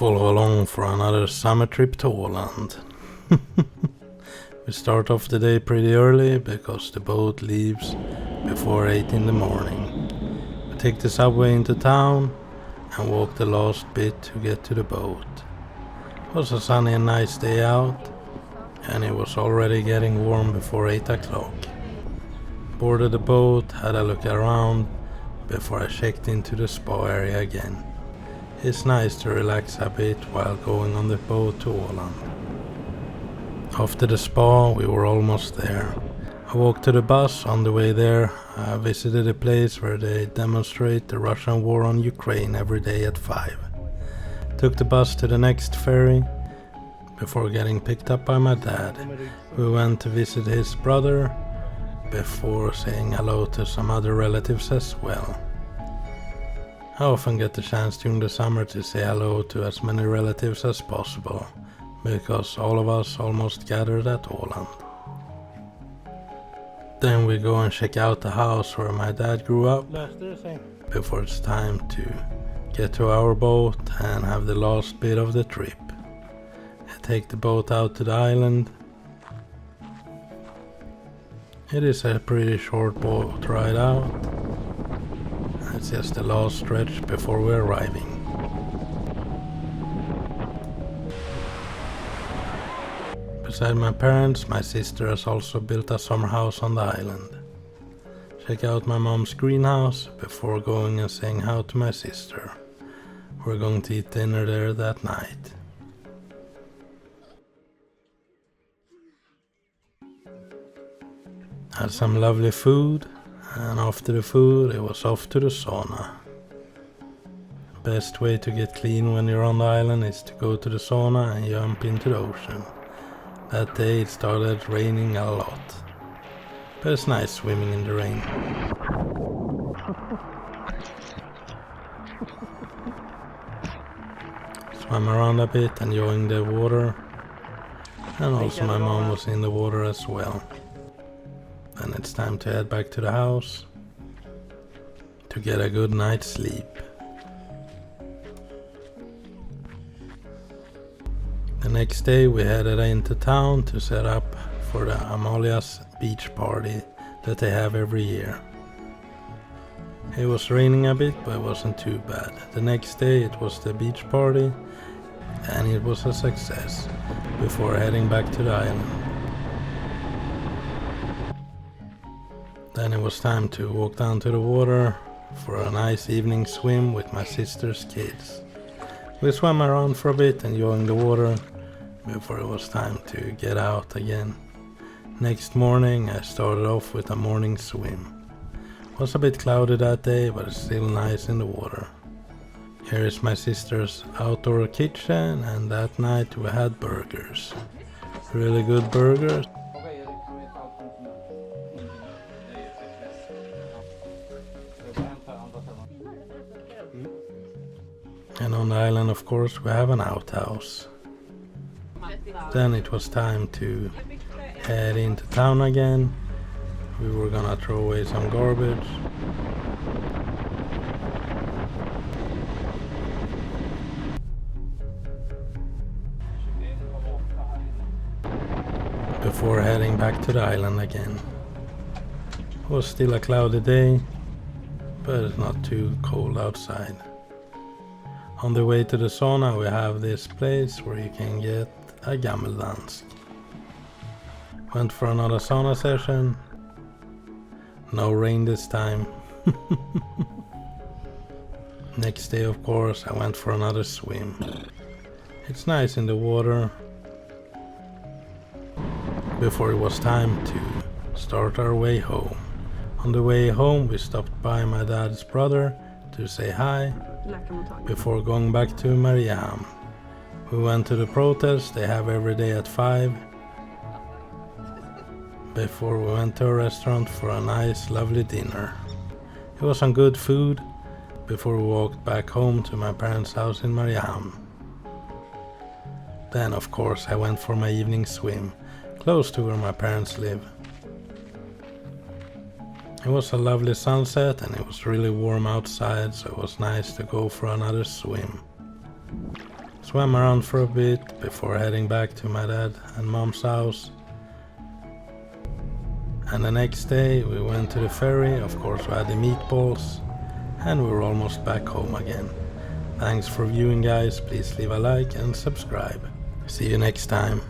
Follow along for another summer trip to Åland. We start off the day pretty early because the boat leaves before 8 in the morning. We take the subway into town and walk the last bit to get to the boat. It was a sunny and nice day out, and it was already getting warm before 8 o'clock. Boarded the boat, had a look around before I checked into the spa area again. It's nice to relax a bit while going on the boat to Åland. After the spa, we were almost there. I walked to the bus. On the way there, I visited a place where they demonstrate the Russian war on Ukraine every day at 5. Took the bus to the next ferry before getting picked up by my dad. We went to visit his brother before saying hello to some other relatives as well. I often get the chance during the summer to say hello to as many relatives as possible, because all of us almost gathered at Åland. Then we go and check out the house where my dad grew up, before it's time to get to our boat and have the last bit of the trip. I take the boat out to the island. It is a pretty short boat ride out. It's just the last stretch before we're arriving. Beside my parents, my sister has also built a summer house on the island. Check out my mom's greenhouse before going and saying hi to my sister. We're going to eat dinner there that night. Had some lovely food, and after the food it was off to the sauna. Best way to get clean when you're on the island is to go to the sauna and jump into the ocean. That day it started raining a lot, but it's nice swimming in the rain. Swam around a bit enjoying the water, and also my mom was in the water as well. Then it's time to head back to the house to get a good night's sleep. The next day we headed into town to set up for the Amalia's beach party that they have every year. It was raining a bit, but it wasn't too bad. The next day it was the beach party, and it was a success before heading back to the island. Then it was time to walk down to the water for a nice evening swim with my sister's kids. We swam around for a bit enjoying the water before it was time to get out again. Next morning I started off with a morning swim. It was a bit cloudy that day, but it's still nice in the water. Here is my sister's outdoor kitchen, and that night we had burgers. Really good burgers. And on the island, of course, we have an outhouse. Then it was time to head into town again. We were gonna throw away some garbage. Before heading back to the island again. It was still a cloudy day, but it's not too cold outside. On the way to the sauna we have this place where you can get a gammeldansk. Went for another sauna session. No rain this time. Next day, of course, I went for another swim. It's nice in the water. Before it was time to start our way home. On the way home we stopped by my dad's brother to say hi before going back to Mariehamn. We went to the protest they have every day at 5. Before we went to a restaurant for a nice lovely dinner. It was some good food before we walked back home to my parents' house in Mariehamn. Then of course I went for my evening swim close to where my parents live. It was a lovely sunset and it was really warm outside, so it was nice to go for another swim. Swam around for a bit before heading back to my dad and mom's house. And the next day we went to the ferry, of course we had the meatballs, and we were almost back home again. Thanks for viewing guys, please leave a like and subscribe. See you next time.